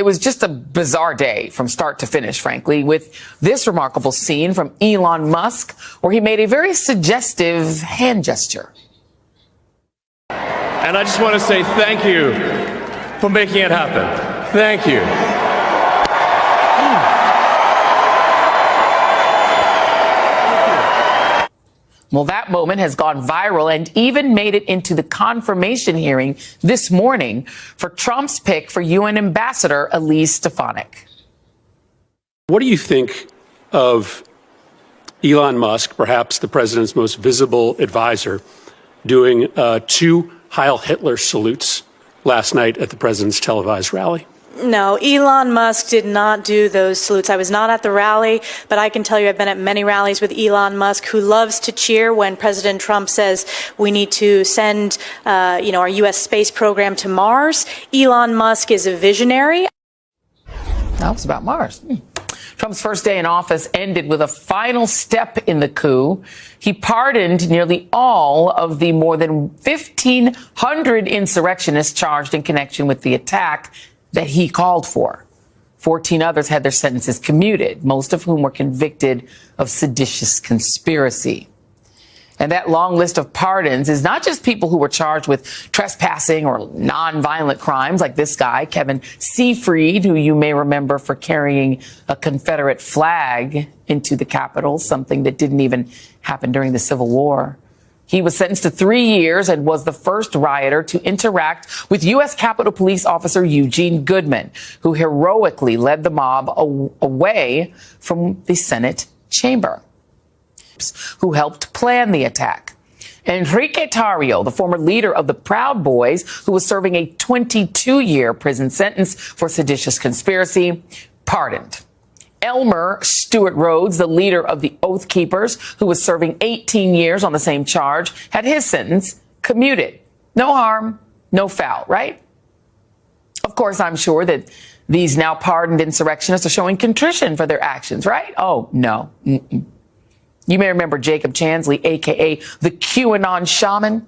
was just a bizarre day from start to finish, frankly, with this remarkable scene from Elon Musk, where he made a very suggestive hand gesture. And I just want to say thank you for making it happen. Thank you. Well, that moment has gone viral and even made it into the confirmation hearing this morning for Trump's pick for UN Ambassador Elise Stefanik. What do you think of Elon Musk, perhaps the president's most visible advisor, doing 2 Heil Hitler salutes last night at the president's televised rally? No, Elon Musk did not do those salutes. I was not at the rally, but I can tell you I've been at many rallies with Elon Musk, who loves to cheer when President Trump says we need to send, our U.S. space program to Mars. Elon Musk is a visionary. That was about Mars. Trump's first day in office ended with a final step in the coup. He pardoned nearly all of the more than 1,500 insurrectionists charged in connection with the attack that he called for. 14 others had their sentences commuted, most of whom were convicted of seditious conspiracy. And that long list of pardons is not just people who were charged with trespassing or nonviolent crimes like this guy, Kevin Seafried, who you may remember for carrying a Confederate flag into the Capitol, something that didn't even happen during the Civil War. He was sentenced to 3 years and was the first rioter to interact with U.S. Capitol Police Officer Eugene Goodman, who heroically led the mob away from the Senate chamber, who helped plan the attack. Enrique Tarrio, the former leader of the Proud Boys, who was serving a 22-year prison sentence for seditious conspiracy, pardoned. Elmer Stewart Rhodes, the leader of the Oath Keepers, who was serving 18 years on the same charge, had his sentence commuted. No harm, no foul, right? Of course, I'm sure that these now pardoned insurrectionists are showing contrition for their actions, right? Oh, no. You may remember Jacob Chansley, a.k.a. the QAnon shaman.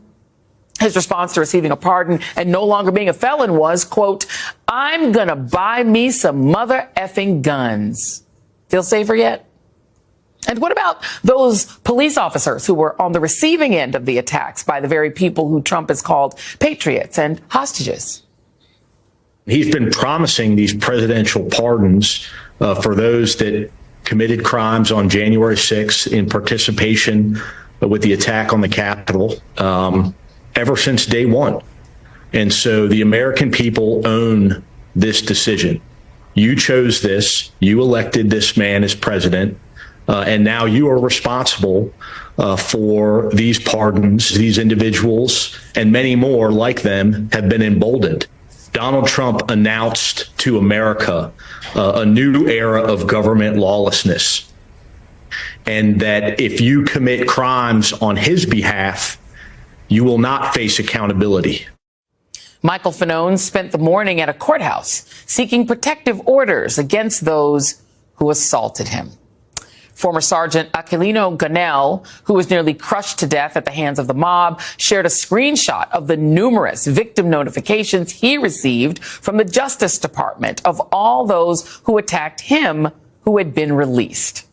His response to receiving a pardon and no longer being a felon was, quote, "I'm gonna buy me some mother effing guns." Feel safer yet? And what about those police officers who were on the receiving end of the attacks by the very people who Trump has called patriots and hostages? He's been promising these presidential pardons for those that committed crimes on January 6th in participation with the attack on the Capitol ever since day one. And so the American people own this decision. You chose this. You elected this man as president. And now you are responsible for these pardons. These individuals and many more like them have been emboldened. Donald Trump announced to America a new era of government lawlessness, and that if you commit crimes on his behalf, you will not face accountability. Michael Fanone spent the morning at a courthouse seeking protective orders against those who assaulted him. Former Sergeant Aquilino Ganell, who was nearly crushed to death at the hands of the mob, shared a screenshot of the numerous victim notifications he received from the Justice Department of all those who attacked him who had been released.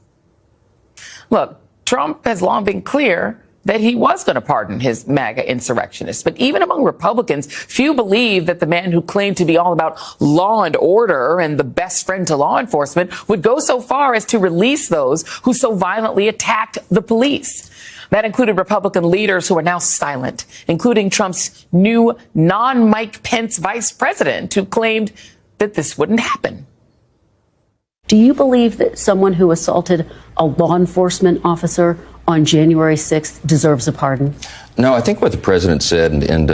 Look, Trump has long been clear that he was going to pardon his MAGA insurrectionists. But even among Republicans, few believe that the man who claimed to be all about law and order and the best friend to law enforcement would go so far as to release those who so violently attacked the police. That included Republican leaders who are now silent, including Trump's new non-Mike Pence vice president, who claimed that this wouldn't happen. Do you believe that someone who assaulted a law enforcement officer on January 6th deserves a pardon? No, I think what the president said and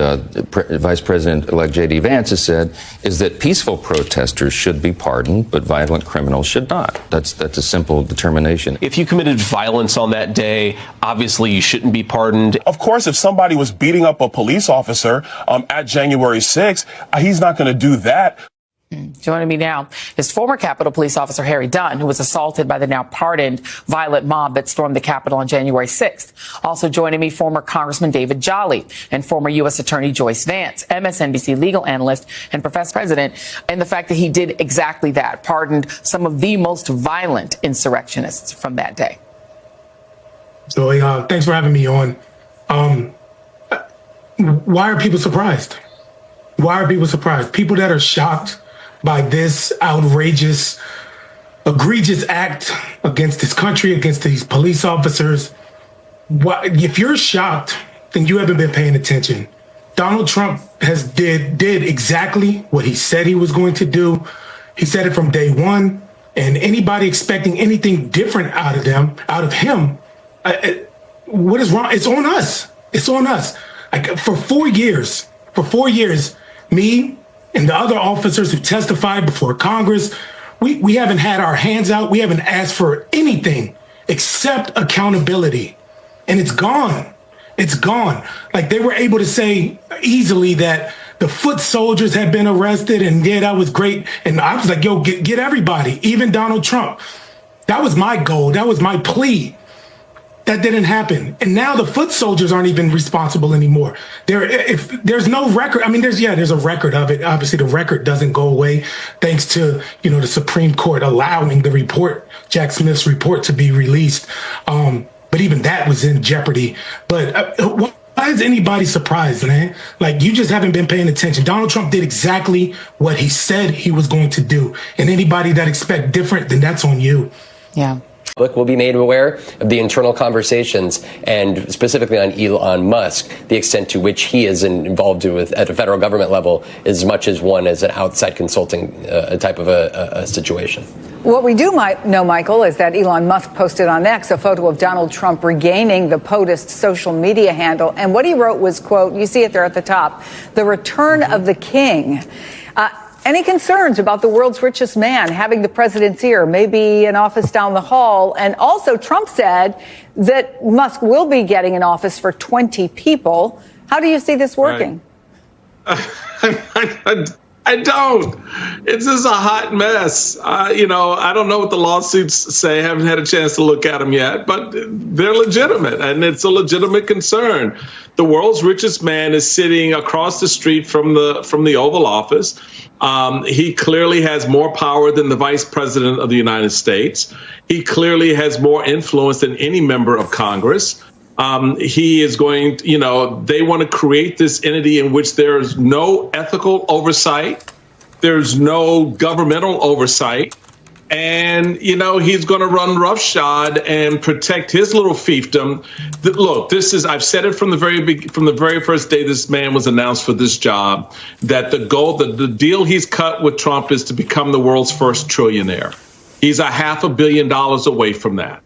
Vice President-elect J.D. Vance has said is that peaceful protesters should be pardoned, but violent criminals should not. That's a simple determination. If you committed violence on that day, obviously you shouldn't be pardoned. Of course, if somebody was beating up a police officer at January 6th, he's not going to do that. Joining me now is former Capitol Police Officer Harry Dunn, who was assaulted by the now pardoned violent mob that stormed the Capitol on January 6th. Also joining me, former Congressman David Jolly and former U.S. Attorney Joyce Vance, MSNBC legal analyst and professor president, and the fact that he did exactly that, pardoned some of the most violent insurrectionists from that day. So thanks for having me on. Why are people surprised? Why are people surprised? People that are shocked by this outrageous, egregious act against this country, against these police officers. If you're shocked, then you haven't been paying attention. Donald Trump did exactly what he said he was going to do. He said it from day one, and anybody expecting anything different out of him, what is wrong? It's on us. It's on us. For 4 years, me and the other officers who testified before Congress, we haven't had our hands out. We haven't asked for anything except accountability. And it's gone. It's gone. Like, they were able to say easily that the foot soldiers had been arrested, and yeah, that was great. And I was like, yo, get everybody, even Donald Trump. That was my goal. That was my plea. That didn't happen. And now the foot soldiers aren't even responsible anymore. If there's no record, I mean, there's a record of it. Obviously, the record doesn't go away thanks to, the Supreme Court allowing the report, Jack Smith's report, to be released. But even that was in jeopardy. But why is anybody surprised, man? Like, you just haven't been paying attention. Donald Trump did exactly what he said he was going to do. And anybody that expect different, then that's on you. Yeah. Public will be made aware of the internal conversations, and specifically on Elon Musk, the extent to which he is involved with at a federal government level, as much as one as an outside consulting type of a situation. What we do know, Michael, is that Elon Musk posted on X a photo of Donald Trump regaining the POTUS social media handle. And what he wrote was, quote, you see it there at the top, the return of the king. Any concerns about the world's richest man having the president's ear, maybe an office down the hall? And also, Trump said that Musk will be getting an office for 20 people. How do you see this working? I don't. It's just a hot mess. I don't know what the lawsuits say. I haven't had a chance to look at them yet, but they're legitimate, and it's a legitimate concern. The world's richest man is sitting across the street from the Oval Office. He clearly has more power than the Vice President of the United States. He clearly has more influence than any member of Congress. He is going, they want to create this entity in which there's no ethical oversight. There's no governmental oversight. And, he's going to run roughshod and protect his little fiefdom. Look, I've said it from the very first day this man was announced for this job, that the deal he's cut with Trump is to become the world's first trillionaire. He's $500 million away from that.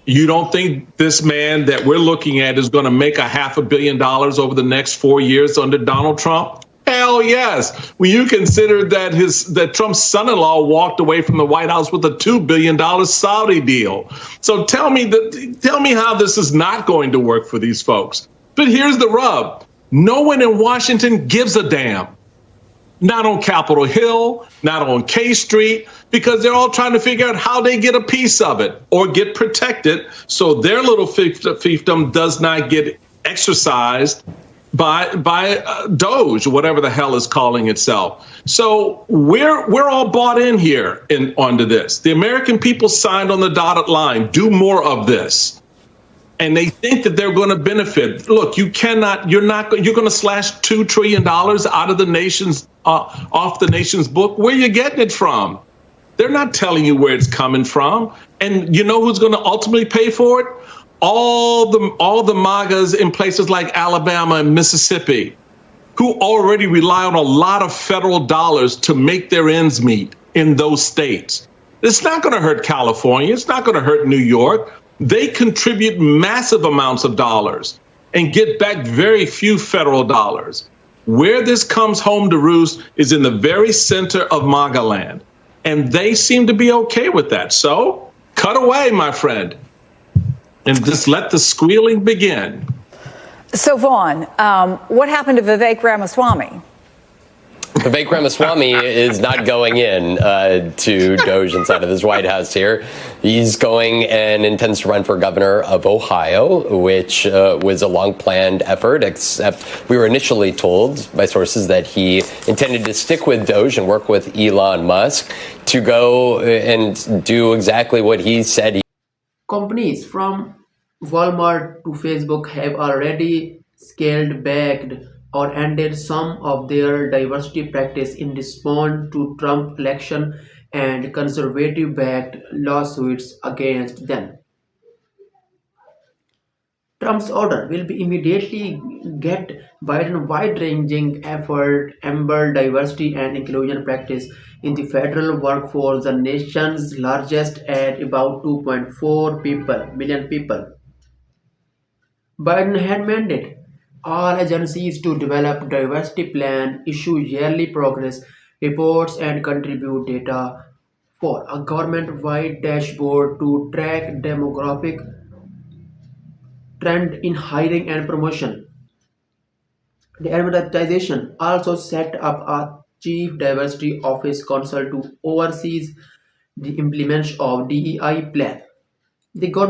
You don't think this man that we're looking at is going to make $500 million over the next 4 years under Donald Trump? Hell yes. When you consider that Trump's son-in-law walked away from the White House with a $2 billion Saudi deal. So tell me how this is not going to work for these folks. But here's the rub. No one in Washington gives a damn. Not on Capitol Hill, not on K Street, because they're all trying to figure out how they get a piece of it or get protected so their little fiefdom does not get exercised by Doge, whatever the hell is calling itself. So we're all bought in here onto this. The American people signed on the dotted line. Do more of this. And they think that they're going to benefit. Look, you're going to slash $2 trillion out of the nation's, off the nation's book. Where are you getting it from? They're not telling you where it's coming from. And you know who's going to ultimately pay for it? All the MAGAs in places like Alabama and Mississippi, who already rely on a lot of federal dollars to make their ends meet in those states. It's not going to hurt California. It's not going to hurt New York. They contribute massive amounts of dollars and get back very few federal dollars. Where this comes home to roost is in the very center of MAGA land. And they seem to be okay with that. So cut away, my friend, and just let the squealing begin. So, Vaughn, what happened to Vivek Ramaswamy? Vivek Ramaswamy is not going in to Doge inside of his White House here. He's going and intends to run for governor of Ohio, which was a long-planned effort, except we were initially told by sources that he intended to stick with Doge and work with Elon Musk to go and do exactly what he said. Companies from Walmart to Facebook have already scaled back or ended some of their diversity practice in response to Trump election and conservative-backed lawsuits against them. Trump's order will be immediately get Biden wide-ranging effort embed diversity and inclusion practice in the federal workforce, the nation's largest at about 2.4 million people. Biden had mandated all agencies to develop diversity plan, issue yearly progress reports, and contribute data for a government-wide dashboard to track demographic trend in hiring and promotion. The administration also set up a Chief Diversity Office Council to oversee the implementation of DEI plan. The government